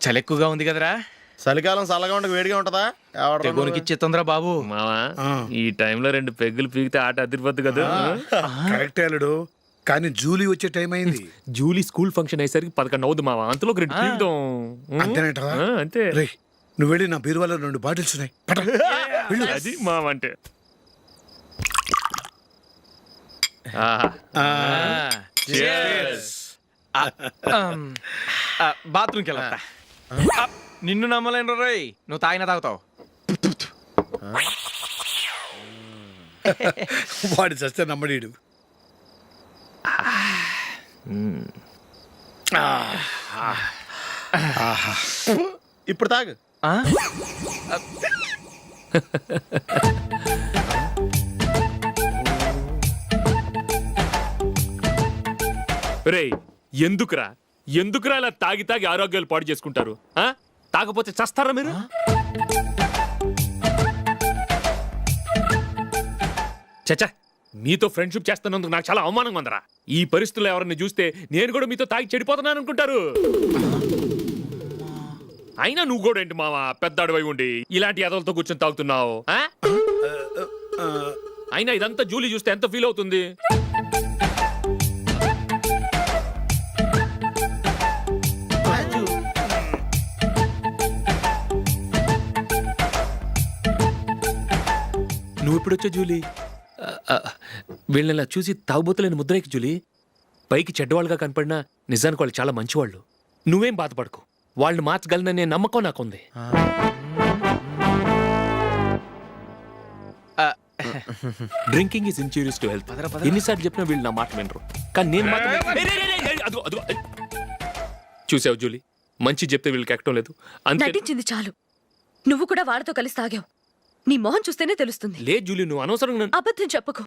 చలి ఎక్కువగా ఉంది కదరా. చలికాలం చల్లగా ఉండక వేడిగా ఉంటదా? తెగోనికి ఇచ్చేతుందిరా బాబు. మావా ఈ టైంలో 2 పెగ్గులు పీకితే ఆట అదిరిపోద్దు కదా. కరెక్టే అల్లుడు, కానీ జూలీ వచ్చే టైం అయింది. జూలీ స్కూల్ ఫంక్షన్ అయ్యేసరికి 11 అవుద్ది మావా, అంతలో 2 పీకుతాం. అంతేనేటవా? అంతే. రే, నువ్వు వెళ్ళి నా బీరువాలో 2 బాటిల్స్ ఉన్నాయి, పట. వెళ్ళు. అది మావా అంటే. బాత్రూమ్కి వెళ్తా. నిన్ను నమ్మలేను రోయ్, నువ్వు తాగినా తాగుతావు. వాడి చస్తే నమ్మడీడు. ఇప్పుడు తాగు. రేయ్, ఎందుకురా ఇలా తాగి తాగి ఆరోగ్యాలు పాడు చేసుకుంటారు? తాగపోతే చస్తారా మీరు? చచ్చా, మీతో ఫ్రెండ్షిప్ చేస్తున్నందుకు నాకు చాలా అవమానంగా ఉందరా. ఈ పరిస్థితుల్లో ఎవరిని చూస్తే నేను కూడా మీతో తాగి చెడిపోతున్నాను అనుకుంటారు. అయినా నువ్వు కూడా ఏంటి మావా, పెద్ద అడవై ఉండి ఇలాంటి ఎదలతో కూర్చొని తాగుతున్నావు? అయినా ఇదంతా జూలీ చూస్తే ఎంత ఫీల్ అవుతుంది? నువ్వు ఎప్పుడొచ్చా జూలీ? వీళ్ళని చూసి తాగుబోతులేని ముద్రేకి జూలీ. పైకి చెడ్డవాళ్ళుగా కనపడినా నిజానికి వాళ్ళు చాలా మంచివాళ్ళు. నువ్వేం బాధపడకు, వాళ్ళని మార్చగలననే నమ్మకం నాకుంది. Drinking is injurious to health. ఎన్నిసార్లు చెప్పినా వీళ్ళు నా మాట వినరు, కానీ నేను మాత్రం. చూసావు జూలీ, మంచి చెప్తే వీళ్ళకి ఎక్కడం లేదు. నటించింది చాలు. నువ్వు కూడా వాడితో కలిసి తాగావు. నీ మొహం చూస్తేనే తెలుస్తుంది. లే జూలీ, నువ్వు అనవసరంగా అబద్ధం చెప్పకు.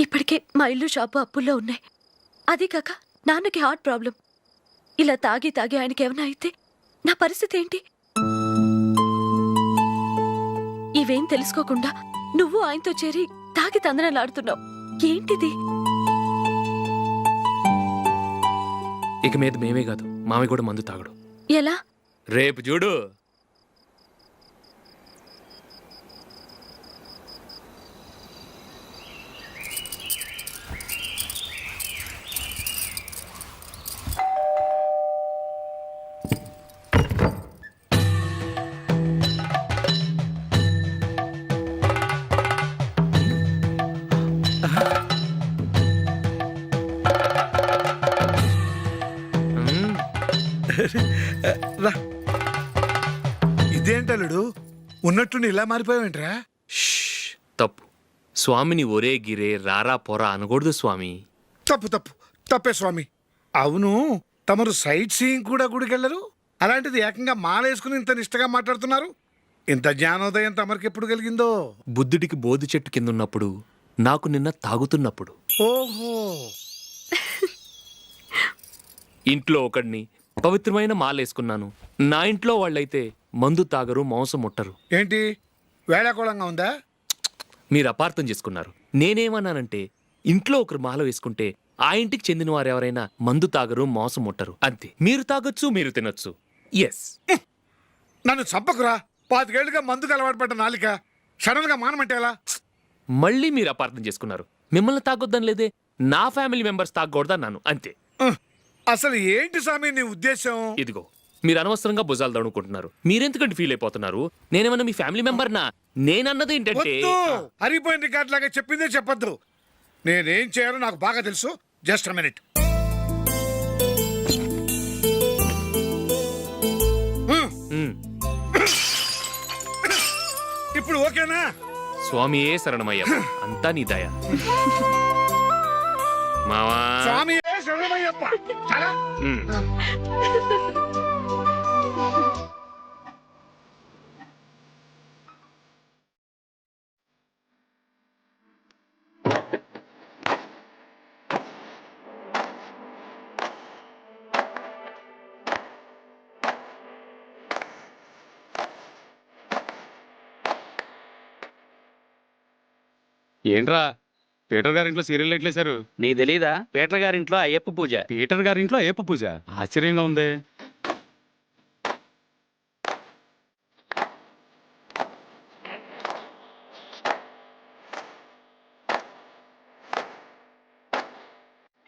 ఇప్పటికే మా ఇల్లు షాపు అప్పుల్లో ఉన్నాయి. అదే కాక నాన్నకి హార్ట్ ప్రాబ్లం. ఇలా తాగి తాగి ఆయనకి ఏమైనా అయితే నా పరిస్థితి ఏంటి? ఇవేం తెలుసుకోకుండా నువ్వు ఆయనతో చేరి తాగి తందనలాడుతున్నావు. ఏంటిది? ఇక మీద మేమే కాదు, మావి కూడా మందు తాగడు. ఎలా? రేపు చూడు. ఇదేంటలుడు, ఉన్నట్టుండి ఇలా మారిపోయావేంట్రా? తప్పు స్వామిని ఒరే గిరే రారా పోరా అనకూడదు స్వామి. తప్పే స్వామి. అవును, తమరు సైట్ సీయింగ్ కూడా గుడికెళ్ళరు, అలాంటిది ఏకంగా మాలేసుకుని ఇంత నిష్టగా మాట్లాడుతున్నారు. ఇంత జ్ఞానోదయం తమరికి ఎప్పుడు కలిగిందో? బుద్ధుడికి బోధి చెట్టు కింద ఉన్నప్పుడు, నాకు నిన్న తాగుతున్నప్పుడు. ఓహో. ఇంట్లో ఒకడిని పవిత్రమైన మాలేసుకున్నాను. నా ఇంట్లో వాళ్ళైతే మందు తాగరు, మాంసం ముట్టరు. ఏంటి వేళాకోళంగా ఉందా? మీరు అపార్థం చేసుకున్నారు. నేనేమన్నానంటే, ఇంట్లో ఒకరు మాల వేసుకుంటే ఆ ఇంటికి చెందిన వారు ఎవరైనా మందు తాగరు, మాంసం ముట్టరు, అంతే. మీరు తాగొచ్చు, మీరు తినొచ్చు. ఎస్. నన్ను చంపకురా. 5 ఏళ్లుగా మందుకు అలవాటు పడ్డ నాలిక సడన్ గా మానమంటే ఎలా? మళ్ళీ మీరు అపార్థం చేసుకున్నారు. మిమ్మల్ని తాగొద్దని లేదే, నా ఫ్యామిలీ మెంబర్స్ తాగకూడదన్నాను, అంతే. అసలు ఏంటి స్వామి నీ ఉద్దేశం? ఇదిగో, మీరు అనవసరంగా భుజాలు దడుకుంటున్నారు. మీరెందుకంటే ఫీల్ అయిపోతున్నారు? నేనేమన్నా మీ ఫ్యామిలీ మెంబర్నా? నేనన్నది ఏంటంటే, హరిపోయిన రికార్డ్ లాగా చెప్పిందే చెప్పొద్దు. నేనేం చేయాలో నాకు బాగా తెలుసు. Just minute. ఇప్పుడు ఓకేనా? స్వామియే శరణమయ్య, అంతా నీ దయ. మావా, స్వామి శరణమయ్యప్ప. చాలా ఏంట్రా పీటర్ గారింట్లో సీరియల్ ఎట్లేశారు? నీకు తెలీదా? పీటర్ గారింట్లో అయ్యప్ప పూజ. పీటర్ గారింట్లో అయ్యప్ప పూజ? ఆశ్చర్యంగా ఉంది.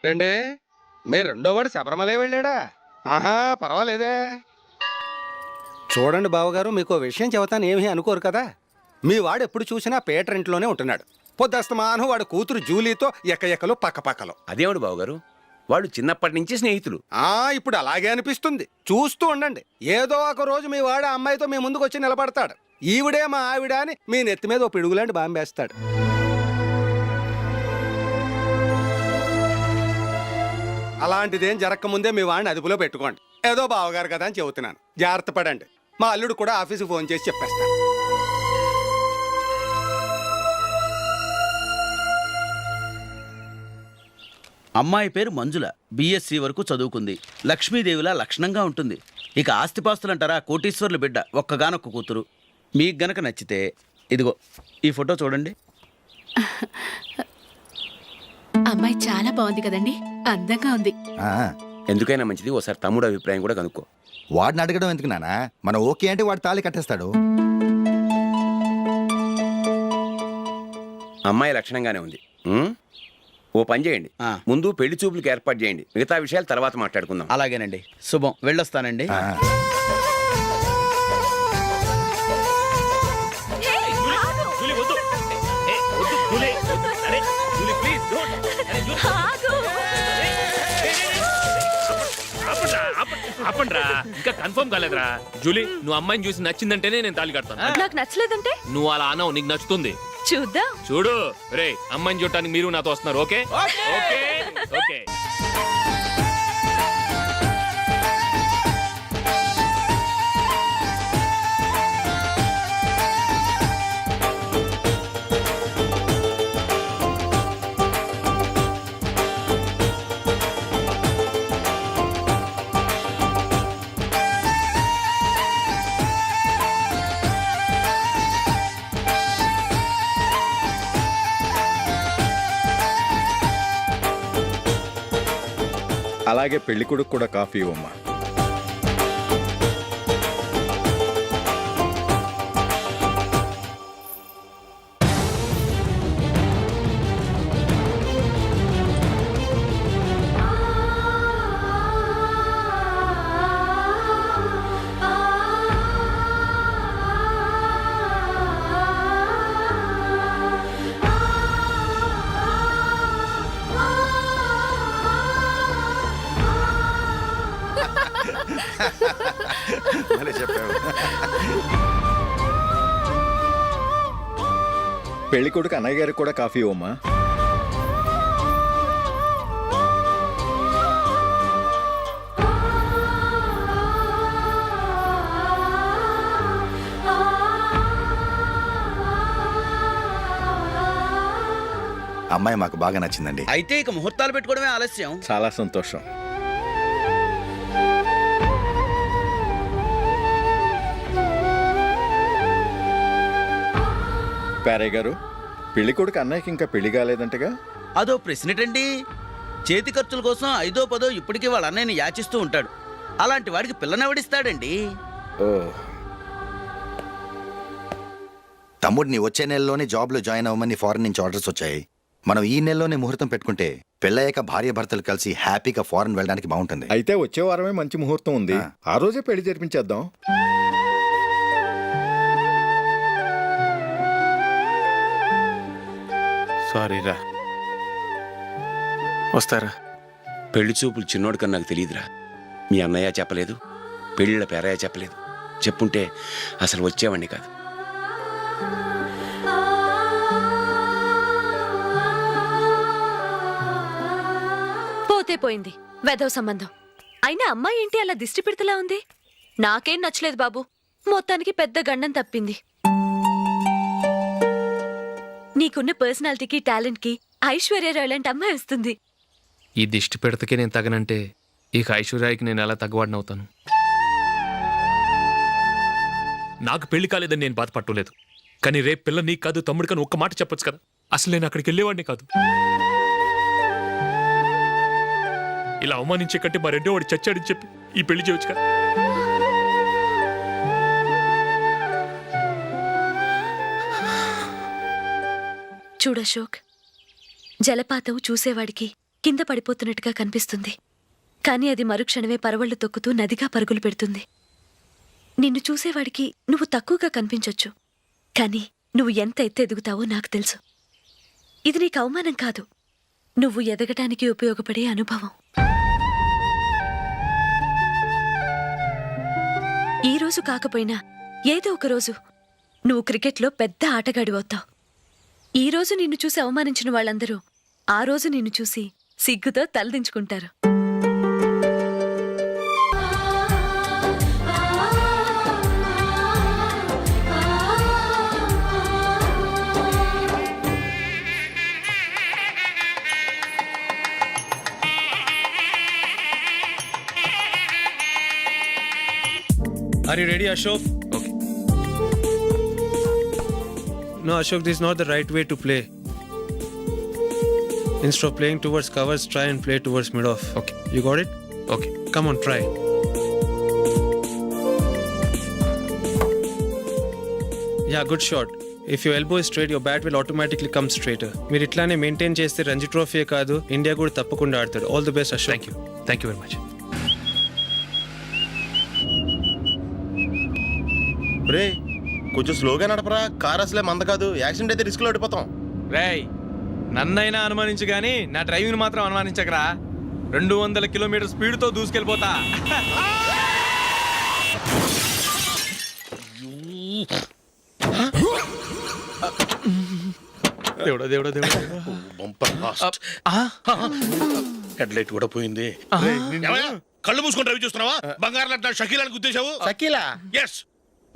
రండి, మీ రెండో వాడు శబరిమలే వెళ్ళాడా? ఆహా, పర్వాలేదే. చూడండి బావగారు, మీకు విషయం చెబుతాను, ఏమీ అనుకోరు కదా. మీ వాడు ఎప్పుడు చూసినా పీటర్ ఇంట్లోనే ఉంటున్నాడు. పొద్దస్తమానం వాడు కూతురు జూలీతో ఎక్కలు పక్కపక్కలు. అదేమిడు బావగారు, వాళ్ళు చిన్నప్పటి నుంచి స్నేహితులు. ఇప్పుడు అలాగే అనిపిస్తుంది. చూస్తూ ఉండండి, ఏదో ఒక రోజు మీ వాడు ఆ అమ్మాయితో మీ ముందుకు వచ్చి నిలబడతాడు. ఈవిడే మా ఆవిడ అని మీ నెత్తి మీద ఓ పిడుగులాంటి బాంబేస్తాడు. అలాంటిదేం జరగకముందే మీ వాడిని అదుపులో పెట్టుకోండి. ఏదో బావగారు కదా అని చెబుతున్నాను, జాగ్రత్త పడండి. మా అల్లుడు కూడా ఆఫీసుకు ఫోన్ చేసి చెప్పేస్తాను. అమ్మాయి పేరు మంజుల, బీఎస్సీ వరకు చదువుకుంది. లక్ష్మీదేవిలా లక్షణంగా ఉంటుంది. ఇక ఆస్తిపాస్తులంటారా, కోటీశ్వర్లు బిడ్డ, ఒక్కగానొక్క కూతురు. మీకు గనక నచ్చితే ఇదిగో ఈ ఫోటో చూడండి. అమ్మాయి చాలా బాగుంది కదండి, అందంగా ఉంది. ఎందుకైనా మంచిది ఓసారి తమ్ముడు అభిప్రాయం కూడా కనుక్కో. వాడిని అడగడం ఎందుకు నానా, మనం ఓకే అంటే వాడు తాళి కట్టేస్తాడు. అమ్మాయి లక్షణంగానే ఉంది. ఓ పని చేయండి, ముందు పెళ్లి చూపులకు ఏర్పాటు చేయండి, మిగతా విషయాలు తర్వాత మాట్లాడుకుందాం. అలాగేనండి, శుభం, వెళ్ళొస్తానండి. ఆపండ్రా, ఇంకా కన్ఫర్మ్ కాలేదురా. జూలీ, నువ్వు అమ్మాయిని చూసి నచ్చిందంటేనే నేను తాళి కడతాను. నాకు నచ్చలేదంటే నువ్వు అలా అనవు, నీకు నచ్చుతుంది. చూద్దాం. చూడు రే, అమ్మాయిని చూడటానికి మీరు నాతో వస్తున్నారు. Okay okay okay. అలాగే పెళ్లి కొడుకు కూడా కాఫీ ఇవ్వమ్మా. పెళ్లి కొడుకు అన్నయ్య గారికి కూడా కాఫీ ఇవ్వమ్మా. అమ్మాయి మాకు బాగా నచ్చిందండి. అయితే ఇక ముహూర్తాలు పెట్టుకోవడమే ఆలస్యం. చాలా సంతోషం. పేరయ్య గారు, పెళ్లి కొడుకు అన్నయ్యకి ఇంకా పెళ్లి కాలేదంటగా? అదో ప్రశ్నటండి. చేతి ఖర్చుల కోసం 5దో 10దో ఇప్పటికీ వాళ్ళ అన్నయ్యని యాచిస్తూ ఉంటాడు. అలాంటి వాడికి పిల్లనెవడిస్తాడండి? ఓ, తమ్ముడిని వచ్చే నెలలోనే జాబ్లో జాయిన్ అవ్వమని ఫారెన్ నుంచి ఆర్డర్స్ వచ్చాయి. మనం ఈ నెలలోనే ముహూర్తం పెట్టుకుంటే పెళ్ళయ్యాక భార్య భర్తలు కలిసి హ్యాపీగా ఫారెన్ వెళ్ళడానికి బాగుంటుంది. అయితే వచ్చే వారమే మంచి ముహూర్తం ఉంది, ఆ రోజే పెళ్లి జరిపించేద్దాం. సారీరా, వస్తారా? పెళ్లి చూపులు చిన్నోడు కన్నా నాకు తెలియదురా. మీ అన్నయ్య చెప్పలేదు, పెళ్ళిళ్ళ పేరయ్య చెప్పలేదు. చెప్పుంటే అసలు వచ్చేవాడిని కాదు. పోతే పోయింది వెధవ సంబంధం. అయినా అమ్మాయి ఏంటి అలా దిష్టి పెడతలా ఉంది? నాకేం నచ్చలేదు బాబు. మొత్తానికి పెద్ద గండం తప్పింది. నీకున్న పర్సనాలిటీకి టాలెంట్కి ఐశ్వర్యరాయ్ లాంటి అమ్మాయి వస్తుంది. ఈ దిష్టి పెడతకే నేను తగనంటే ఇక ఐశ్వర్యానికి నేను ఎలా తగ్గవాడినవుతాను? నాకు పెళ్లి కాలేదని నేను బాధపట్టలేదు, కానీ రేపు పిల్ల నీకు కాదు తమ్ముడు కానీ ఒక్క మాట చెప్పొచ్చు కదా. అసలు నేను అక్కడికి వెళ్ళేవాడిని కాదు. ఇలా అవమానించే కంటే మా రెండో వాడు చచ్చాడని చెప్పి ఈ పెళ్లి చేయొచ్చుగా. చూడశోక్, జలపాతం చూసేవాడికి కింద పడిపోతున్నట్టుగా కనిపిస్తుంది, కానీ అది మరుక్షణమే పరవళ్లు తొక్కుతూ నదిగా పరుగులు పెడుతుంది. నిన్ను చూసేవాడికి నువ్వు తక్కువగా కనిపించొచ్చు, కానీ నువ్వు ఎంత ఎత్తు ఎదుగుతావో నాకు తెలుసు. ఇది నీకు అవమానం కాదు, నువ్వు ఎదగటానికి ఉపయోగపడే అనుభవం. ఈ రోజు కాకపోయినా ఏదో ఒక రోజు నువ్వు క్రికెట్లో పెద్ద ఆటగాడివవుతావు. ఈ రోజు నిన్ను చూసి అవమానించిన వాళ్ళందరూ ఆ రోజు నిన్ను చూసి సిగ్గుతో తలదించుకుంటారు. Are you ready, Ashok? Okay. No, Ashok, this is not the right way to play. Instead of playing towards covers, try and play towards mid-off. Okay. You got it? Okay. Come on, try. Yeah, good shot. If your elbow is straight, your bat will automatically come straighter. మీరు ఇట్లానే maintain చేస్తే Ranji trophy కాదు, India కూడా తప్పకుండా ఆడతాడు. All the best, Ashok. Thank you very much. రే కొంచెం స్లోగా నడపరా, కార్ అసలే మంద కాదు, యాక్సిడెంట్ అయితే రిస్క్ లో ఓడిపోతాం. రేయ్, నన్నైనా అనుమానించు గానీ నా డ్రైవింగ్ మాత్రం అనుమానించకరా. 200 కిలోమీటర్ స్పీడ్తో దూసుకెళ్ళిపోతా. దేవుడా దేవుడా దేవుడా. హెడ్ లైట్ కూడా పోయింది. కళ్ళు మూసుకొని డ్రైవ్ చేస్తున్నావా? బంగారం లాంటి షకీలాని గుద్దేశావు. షకీలా? ఎస్,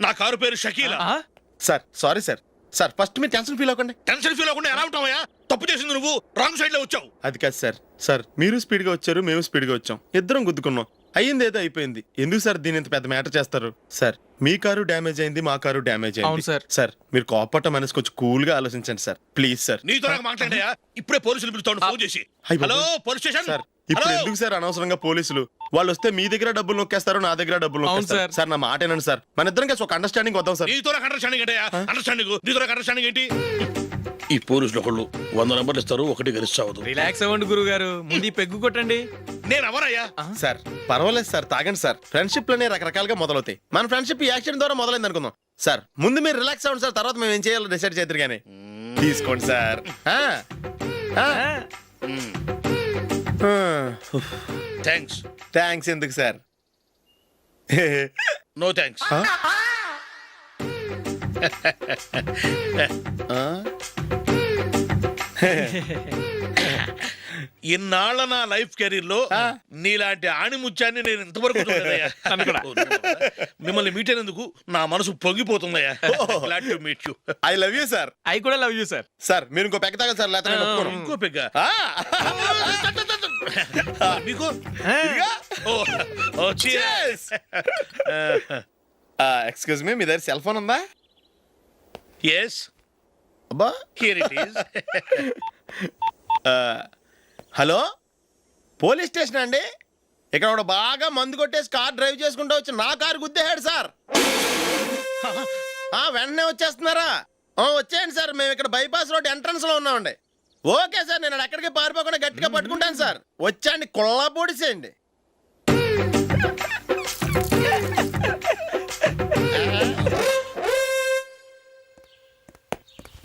నా కారు పేరు Shakeela. Sir sorry sir. Sir first మీరు టెన్షన్ ఫీల్ అవ్వకండి. టెన్షన్ ఫీల్ అవ్వకుండా ఎలా ఉంటావయ్యా? తప్పు చేసింది నువ్వు, రాంగ్ సైడ్ లో వచ్చావు. అది కాదు సార్. సార్ మీరు స్పీడ్ గా వచ్చారు, మేము స్పీడ్ గా వచ్చాం, ఇద్దరం గుద్దుకున్నాం. అయ్యింది ఏదో అయిపోయింది. ఎందుకు సార్ దీని ఇంత పెద్ద మ్యాటర్ చేస్తారు? సార్ మీ కారు డ్యామేజ్ అయింది, మా కారు డ్యామేజ్ అయింది. అవును సార్. సార్ మీరు కోపట్ట మనసు కొంచెం కూల్ గా ఆలోచించండి సార్, ప్లీజ్ సార్. నీతో మాట్లాడాయా? ఇప్పుడే పోలీసులు పిలుస్తాను, ఫోన్ చేసి. Hello police station. సార్ ఇప్పుడు ఎందుకు సార్ అనవసరంగా పోలీసులు? వాళ్ళు వస్తే మీ దగ్గర డబ్బులు నొక్కేస్తారు, నా దగ్గర డబ్బులు నొక్కేస్తారు. సార్ నా మాట ఏనండి సార్, మన ఇద్దరం కలిసి ఒక అండర్స్టాండింగ్ వద్దాం సార్. నీతో అండర్స్టాండింగ్ అంటే అండర్స్టాండింగ్ ఏంటి? ఈ పోలీసులు ఒకళ్ళు 100 నెంబర్లు ఇస్తారు, ఒకటి గెలుస్తావు. రిలాక్స్ అవ్వండి గురువు గారు, ముందు ఈ పెగ్గు కొట్టండి. నేను ఎవరయ్యా? సార్ పర్వాలేదు సార్, తాగండి సార్. ఫ్రెండ్షిప్ లోనే రకరకాలుగా మొదలవుతాయి. మన ఫ్రెండ్షిప్ ఈ యాక్సిడెంట్ ద్వారా మొదలైంది అనుకుందాం. సార్ ముందు మీరు రిలాక్స్ అవ్వండి సార్, తర్వాత మేము ఏం చేయాలో డిసైడ్ చేద్దరు కానీ. తీసుకోండి సార్. థ్యాంక్స్. థ్యాంక్స్ ఎందుకు సార్? No thanks. ఇన్నాళ్ళ నా లైఫ్ కెరీర్ లో నీలాంటి ఆణిముత్యాన్ని నేను ఇంతవరకు చూడలేదయ్యా. మిమ్మల్ని మీట్ అయినందుకు నా మనసు పొంగిపోతుందయ్యా. Glad to meet you. I love you sir. I కూడా లవ్ యూ సార్. సార్ మీరు ఇంకో పెగ్గ తాగాలి సార్, లేకపోతే నేను ఒప్పుకోను. ఇంకో పెగ్గ మీకు? ఎక్స్క్యూజ్ మీ, మీ దగ్గర సెల్ ఫోన్ ఉందా? ఎస్. అబ్బా here it is. Hello, police station అండి. ఇక్కడ ఒకడు బాగా మందు కొట్టేసి కార్ డ్రైవ్ చేసుకుంటూ వచ్చి నా కారు గుద్దేశాడు సార్. వెంటనే వచ్చేస్తున్నారా? వచ్చేయండి సార్, మేము ఇక్కడ బైపాస్ రోడ్ ఎంట్రన్స్ లో ఉన్నామండి. ఓకే సార్, నేను ఎక్కడికి పారిపోకుండా గట్టిగా పట్టుకుంటాను సార్. వచ్చాండి, కుళ్ళా పొడిసేయండి.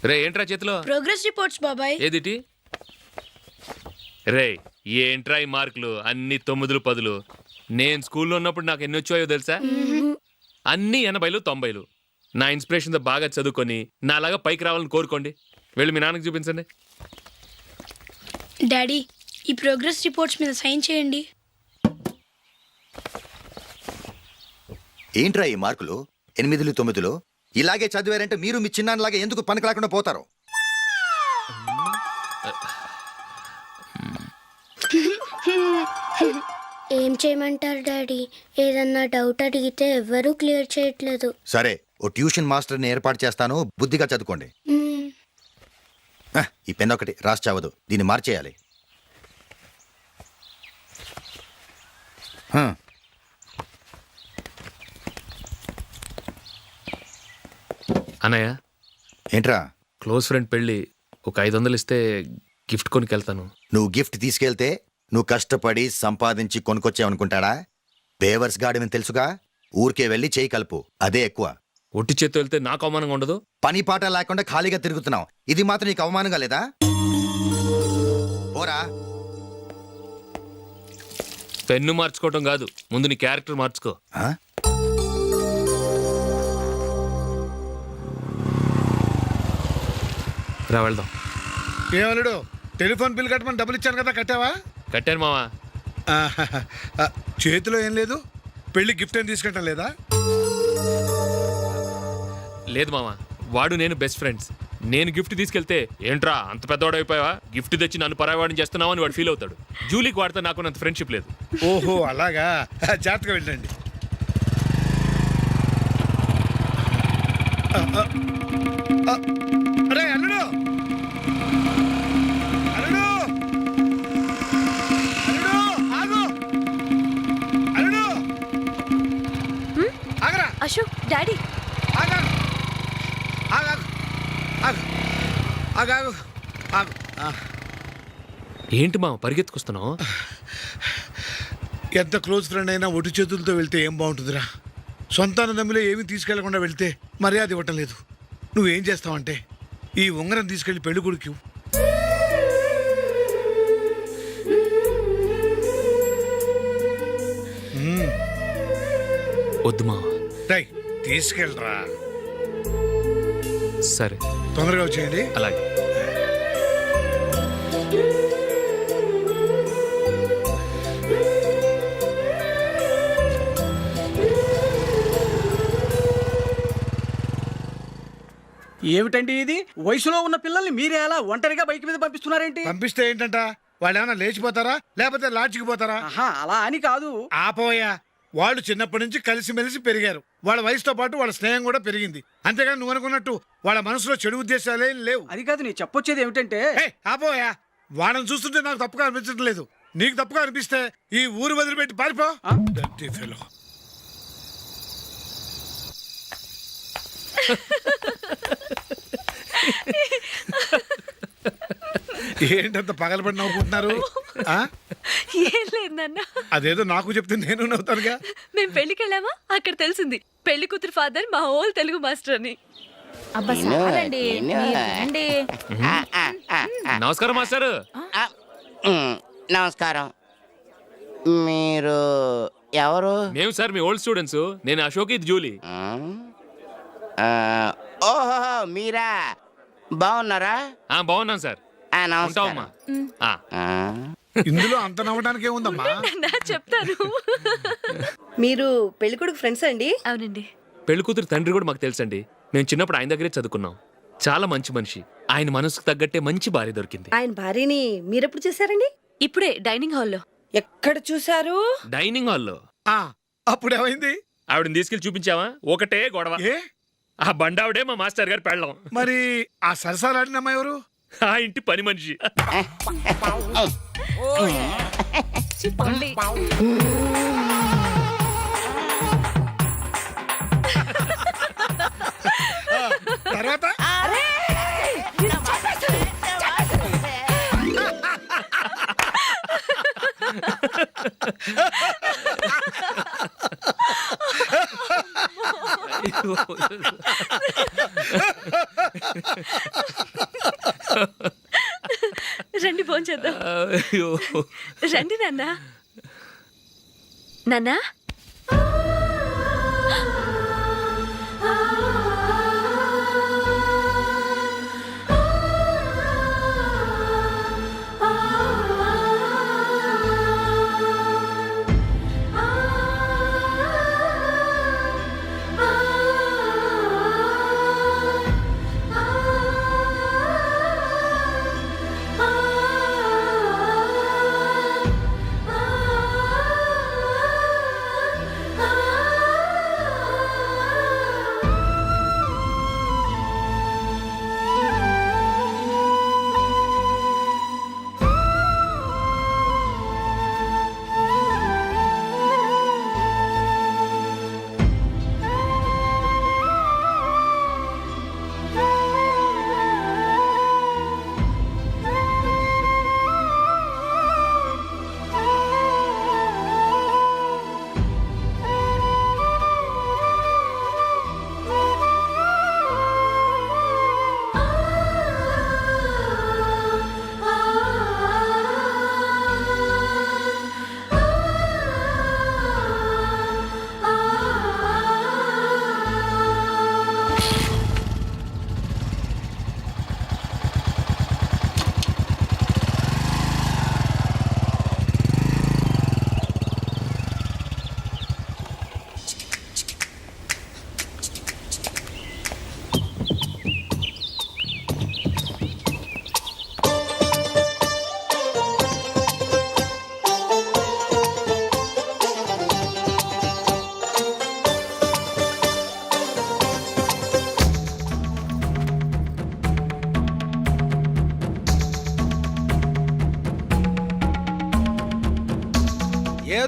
రే ఏంట్రా చేతిలో? ప్రోగ్రెస్ రిపోర్ట్స్ బాబాయ్. ఏదిటి? రే ఏంట్రా ఈ మార్కులు అన్ని 9లు 10లు? నేను స్కూల్లో ఉన్నప్పుడు నాకు ఎన్ని వచ్చాయో తెలుసా? అన్ని 80లు 90లు. నా ఇన్స్పిరేషన్తో బాగా చదువుకొని నాలాగా పైకి రావాలని కోరుకోండి. వెళ్ళి మీ నాన్నకి చూపించండి. డాడీ, ఈ ప్రోగ్రెస్ రిపోర్ట్స్ మీద సైన్ చేయండి. ఏంట్రా ఈ మార్కులు 8లు 9లు? ఇలాగే చదివారంటే మీరు మీ చిన్నాన్నలాగా ఎందుకు పనికి రాకుండా పోతారు? ఏం చేయమంటారు డాడీ? ఏదన్నా డౌట్ అడిగితే ఎవ్వరూ క్లియర్ చేయట్లేదు. సరే, ఓ ట్యూషన్ మాస్టర్ని ఏర్పాటు చేస్తాను, బుద్ధిగా చదువుకోండి. ఈ పెన్ ఒకటి రాసి చావదు, దీన్ని మార్చేయాలి. హ, అన్నయ్య ఏంట్రా క్లోజ్ ఫ్రెండ్ పెళ్ళి ఒక 500 ఇస్తే గిఫ్ట్ కొనుకెళ్తాను. నువ్వు గిఫ్ట్ తీసుకెళ్తే నువ్వు కష్టపడి సంపాదించి కొనుక్కొచ్చావనుకుంటాడా? బేవర్స్ గాడివని తెలుసుగా, ఊరికే వెళ్ళి చేయి కలుపు, అదే ఎక్కువ. ఒట్టి చేత్తో వెళ్తే నాకు అవమానంగా ఉండదు? పని పాట లేకుండా ఖాళీగా తిరుగుతున్నావు, ఇది మాత్రం నీకు అవమానంగా లేదా? పోరా. పెన్ను మార్చుకోవటం కాదు, ముందు నీ క్యారెక్టర్ మార్చుకో. ఆ? రా వెళ్దాం. ఏమలుడు, టెలిఫోన్ బిల్ కట్టమని డబ్బులు ఇచ్చాను కదా, కట్టావా? కట్టాను మావా. చేతిలో ఏం లేదు, పెళ్లి గిఫ్ట్ ఏం తీసుకుంటాం లేదా? లేదు మావా, వాడు నేను బెస్ట్ ఫ్రెండ్స్. నేను గిఫ్ట్ తీసుకెళ్తే ఏంట్రా అంత పెద్దవాడు అయిపోయావా, గిఫ్ట్ తెచ్చి నన్ను పరాయవాడిని చేస్తున్నావు అని వాడు ఫీల్ అవుతాడు. జూలీకి వాడితే నాకు అంత ఫ్రెండ్షిప్ లేదు. ఓహో అలాగా, జాగ్రత్తగా వెళ్ళండి. అరే అల్లుడు, అల్లుడు, అల్లుడు, ఆగు, అల్లుడు, ఆగరా, అశోక్, డాడీ. ఆగు, ఆగు, ఆగు, ఆగు, ఆగు, ఆగు. ఏంటి మావ పరిగెత్తుకొస్తున్నావు? ఎంత క్లోజ్ ఫ్రెండ్ అయినా ఒటి చేతులతో వెళ్తే ఏం బాగుంటుందిరా? సొంతాన నమ్మిలో ఏమీ తీసుకెళ్లకుండా వెళ్తే మర్యాద ఇవ్వటం లేదు. నువ్వేం చేస్తావంటే ఈ ఉంగరం తీసుకెళ్లి పెళ్లి కొడుకు ఇవ్వు. వద్దు మావ. రై, తీసుకెళ్ళరా. సరే తొందరగా వచ్చేయండి. అలాగే. ఏమిటండి ఇది? వయసులో ఉన్న పిల్లల్ని మీరే అలా ఒంటరిగా బైక్ మీద పంపిస్తున్నారేంటి? పంపిస్తే ఏంటంట, వాళ్ళు ఏమైనా లేచిపోతారా లేకపోతే లాడ్జికి పోతారా? ఆహా, అలా అని కాదు. ఆపోయా, వాళ్ళు చిన్నప్పటి నుంచి కలిసిమెలిసి పెరిగారు. వాళ్ళ వయసుతో పాటు వాళ్ళ స్నేహం కూడా పెరిగింది. అంతేగాని నువ్వు అనుకున్నట్టు వాళ్ళ మనసులో చెడు ఉద్దేశాలేం లేవు. అది కాదు, నేను చెప్పొచ్చేది ఏమిటంటే, ఆపోయా, వాళ్ళని చూస్తుంటే నాకు తప్పుగా అనిపించడం లేదు. నీకు తప్పుగా అనిపిస్తే ఈ ఊరు వదిలిపెట్టి పారిపో. Dirty fellow. ఏంటంత పగలబడి నవ్వుకుంటున్నారు? ఏం లేదు నాన్న, అదేదో నాకు చెప్తే నేను నవ్వుతానుగా. మేము పెళ్లికి వెళ్ళామా, అక్కడ తెలిసింది పెళ్లి కూతురు ఫాదర్ మా హోల్ తెలుగు మాస్టర్ అని. నమస్కారం మాస్టర్. నమస్కారం. మీరు ఎవరు? మేము సార్ మీ ఓల్డ్ స్టూడెంట్స్. నేను అశోక్, ఇది జూలీ. ఓహో, మీరా? బాగున్నారా? బాగున్నాను సార్. ఉంటావమ్మా. ఇందులో అంత నవ్వడానికి ఏముందమ్మా? చెప్తాను. మీరు పెళ్ళికొడుకు ఫ్రెండ్స్ అండి? అవునండి. పెళ్లి కూతురు తండ్రి కూడా మాకు తెలుసండి. మేము చిన్నప్పుడు ఆయన దగ్గరే చదువుకున్నాం. చాలా మంచి మనిషి. ఆయన మనసుకు తగ్గట్టే మంచి భార్య దొరికింది. ఆయన భార్యని మీరెప్పుడు చూసారండి? ఇప్పుడే డైనింగ్ హాల్లో. ఎక్కడ చూసారు? డైనింగ్ హాల్లో. అప్పుడు ఏమైంది? ఆవిడని తీసుకెళ్లి చూపించావా? ఒకటే గొడవ. ఆ బండావిడే మా మాస్టర్ గారు పెళ్ళం. మరి ఆ సరసాలాడినమ్మా ఎవరు? ఆ ఇంటి పని మనిషి. తర్వాత రండి భోంచేద్దాం. రండి నాన్న. నాన్నా,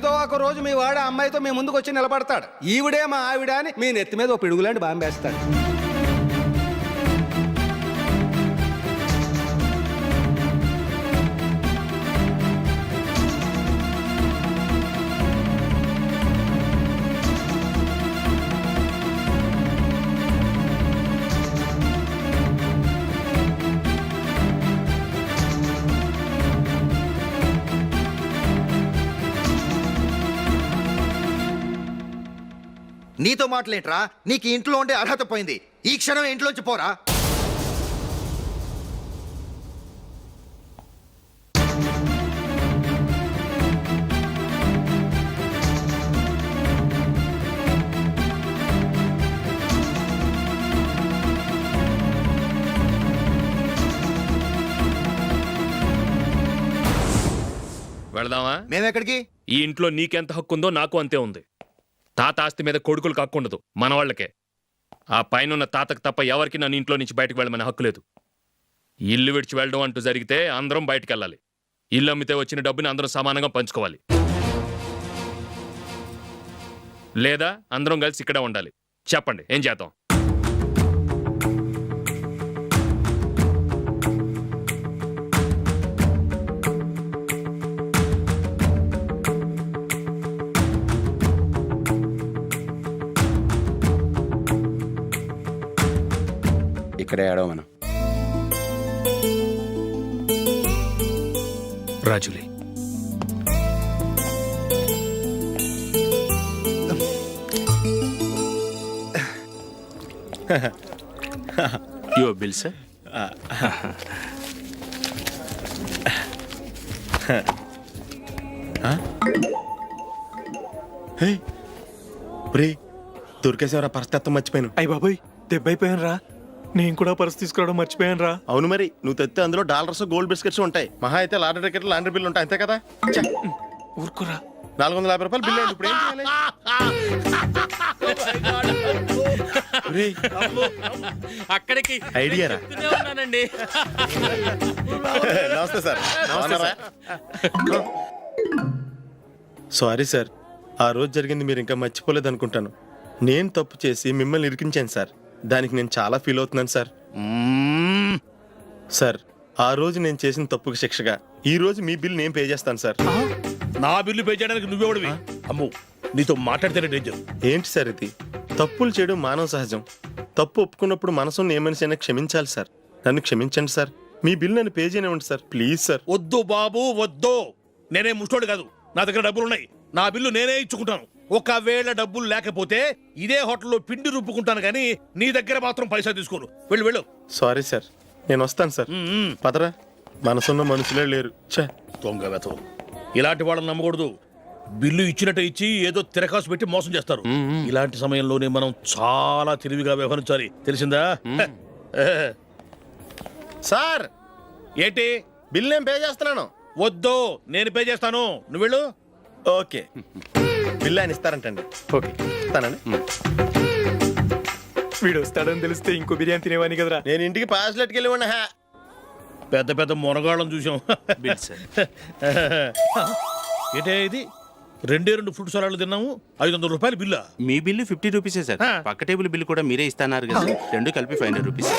ఏదో ఒక రోజు మీ వాడు ఆ అమ్మాయితో మీ ముందుకు వచ్చి నిలబడతాడు. ఈవిడే మా ఆవిడ అని మీ నెత్తి మీద ఓ పిడుగులాంటి బాంబేస్తాడు. నీతో మాటలేట్రా? నీకు ఈ ఇంట్లో ఉండే అర్హత పోయింది. ఈ క్షణం ఇంట్లోంచి పోరా. వెళదామా? మేమెక్కడికి? ఈ ఇంట్లో నీకెంత హక్కు ఉందో నాకు అంతే ఉంది. తాత ఆస్తి మీద కొడుకులకు హక్కు ఉండదు, మన వాళ్ళకే. ఆ పైన తాతకు తప్ప ఎవరికి నన్ను ఇంట్లో నుంచి బయటకు వెళ్ళమని హక్కు లేదు. ఇల్లు విడిచి వెళ్ళడం అంటూ జరిగితే అందరం బయటకు వెళ్ళాలి. ఇల్లు అమ్మితే వచ్చిన డబ్బుని అందరం సమానంగా పంచుకోవాలి. లేదా అందరం కలిసి ఇక్కడే ఉండాలి. చెప్పండి, ఏం చేద్దాం? ఇక్కడే ఆడవ మనం. రాజులే, యువర్ బిల్ సార్. దొరికేసేవరా? పరిస్థితి మర్చిపోయాను. అయ్య బాబాయ్, దెబ్బైపోయాను రా. నేను కూడా పర్స్ తీసుకురావడం మర్చిపోయాను రా. అవును మరి, నువ్వు తెస్తే అందులో డాలర్స్ గోల్డ్ బిస్కెట్స్ ఉంటాయి. మహా అయితే లాటరీ టికెట్ లాండ్రీ బిల్లు ఉంటాయి, అంతే కదా? ఊరుకురా. 450 రూపాయలు బిల్లు అయింది. ఇప్పుడు ఏం చేయాలి? అక్కడికి ఐడియా రా. ఉన్నానండి. నమస్తే సార్. సారీ సార్, ఆ రోజు జరిగింది మీరు ఇంకా మర్చిపోలేదు అనుకుంటాను. నేను తప్పు చేసి మిమ్మల్ని ఇరికించాను సార్. దానికి నేను చాలా ఫీల్ అవుతున్నాను సార్. సార్, ఆ రోజు నేను చేసిన తప్పుకి శిక్షగా ఈ రోజు మీ బిల్ నేను పే చేస్తాను సార్. నా బిల్లు పే చేయడానికి నువ్వెవడివి? అమ్ము, నీతో మాట్లాడితేనే డేంజర్. ఏంటి సార్ ఇది? తప్పులు చేయడం మానవ సహజం. తప్పు ఒప్పుకున్నప్పుడు మనసుని ఏ మనిషి అయినా క్షమించాలి సార్. నన్ను క్షమించండి సార్. మీ బిల్ నన్ను పే చేయనివ్వండి సార్, ప్లీజ్ సార్. వద్దు బాబు, వద్దు. నేనే ముష్టోడు కాదు, నా దగ్గర డబ్బులున్నాయి. నా బిల్లు నేనే ఇచ్చుకుంటాను. ఒకవేళ డబ్బులు లేకపోతే ఇదే హోటల్లో పిండి రుబ్బుకుంటాను, కానీ నీ దగ్గర మాత్రం పైసా తీసుకోను. వెళ్ళు వెళ్ళు. సారీ సార్, నేను వస్తాను సార్. పదరా, మనసున్న మనుషులే లేరు. ఛే, దొంగ వెతవు. ఇలాంటి వాళ్ళని నమ్మకూడదు. బిల్లు ఇచ్చినట్టు ఇచ్చి ఏదో తిరకాసు పెట్టి మోసం చేస్తారు. ఇలాంటి సమయంలోనే మనం చాలా తెలివిగా వ్యవహరించాలి, తెలిసిందా? సార్, ఏంటి? బిల్ నేను పే చేస్తున్నాను. వద్దు, నేను పే చేస్తాను, నువ్వు వెళ్ళు. ఓకే, బిల్ ఆయన ఇస్తారంటండి. ఓకే, ఇస్తానండి. వీడు వస్తాడని తెలిస్తే ఇంకో బిర్యానీ తినేవాని కదరా. నేను ఇంటికి పాస్లెట్కి వెళ్ళి ఉన్నా. పెద్ద పెద్ద మునగాళ్ళం చూసాం. ఏంటే ఇది? 2 ఫ్రూట్ సలాడ్లు తిన్నాము, 500 రూపాయలు బిల్లా? మీ బిల్లు 50 రూపీసే సార్. పక్క టేబుల్ బిల్లు కూడా మీరే ఇస్తాన్నారు కదా, రెండు కలిపి 500 రూపీస్.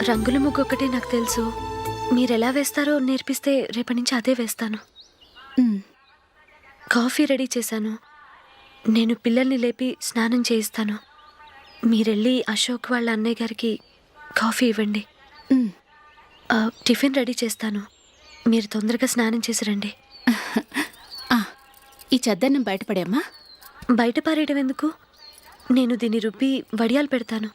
రంగుల ముగ్గు ఒకటే నాకు తెలుసు. మీరెలా వేస్తారో నేర్పిస్తే రేపటి నుంచి అదే వేస్తాను. కాఫీ రెడీ చేశాను. నేను పిల్లల్ని లేపి స్నానం చేయిస్తాను. మీరెళ్ళి అశోక్ వాళ్ళ అన్నయ్య గారికి కాఫీ ఇవ్వండి. టిఫిన్ రెడీ చేస్తాను. మీరు తొందరగా స్నానం చేసి రండి. ఈ చద్దన్నం బయటపడేమ్మా. బయట పారేయడం ఎందుకు? నేను దీన్ని రుబ్బి వడియాలు పెడతాను.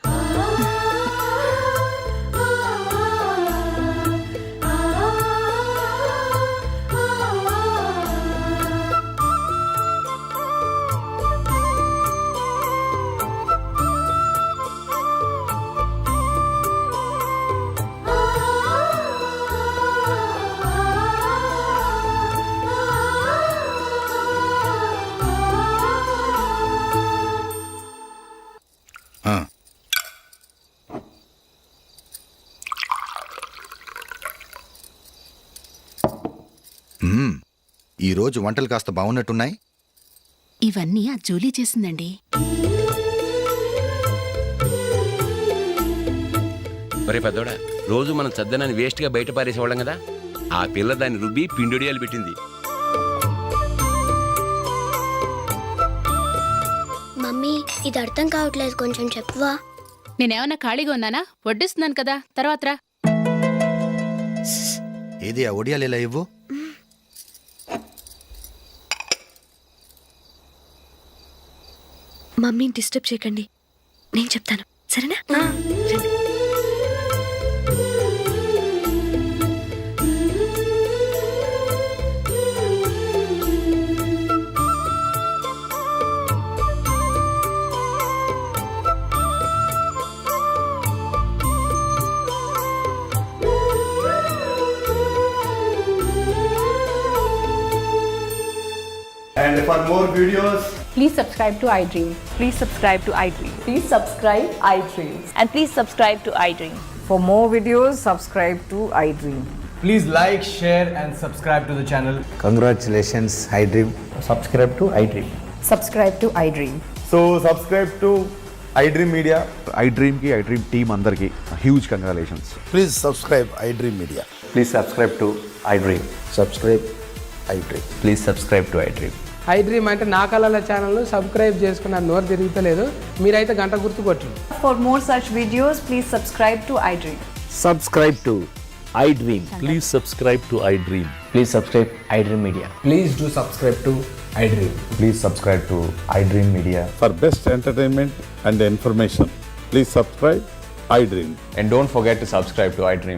ఈరోజు వంటలు కాస్త బాగున్నట్టున్నాయి. ఇవన్నీ ఆ జూలీ చేసిందండి. ఒరే పెద్దోడా, రోజు మనం చద్దనాన్ని వేస్ట్గా బయట పారేసేవాళ్ళం కదా, ఆ పిల్ల దాన్ని రుబ్బి పిండొడియాలు పెట్టింది. మమ్మీ ఇది అర్థం కావట్లేదు, కొంచెం చెప్పువా. నేనేమన్నా ఖాళీగా ఉన్నానా? వడ్డిస్తున్నాను కదా, తర్వాత రా. ఏది ఆ ఒడియాలు ఇలా ఇవ్వు. మమ్మీని డిస్టర్బ్ చేయకండి, నేను చెప్తాను, సరేనా? రండి. And for more videos, Please subscribe to iDream. Please subscribe to iDream. Please subscribe iDream. And please subscribe to iDream. For more videos, subscribe to iDream. Please like, share and subscribe to the channel. Congratulations iDream. Subscribe to iDream. Subscribe to iDream. so subscribe to iDream Media. iDream కి iDream team అందరికి huge congratulations. Please subscribe iDream Media. Please subscribe to iDream. Subscribe iDream. Please subscribe to iDream. iDream అంటే నా కళల channel subscribe చేసుకున్న నోరు తిరుగుతలేదు, మీరైతే గంట గుర్తు కొట్టండి. For more such videos, please subscribe to iDream. Subscribe to iDream. Please subscribe to I dream. Please subscribe iDream Media. Please do subscribe to iDream. Please subscribe to iDream Media. For best entertainment and information, please subscribe iDream. And don't forget to subscribe to iDream.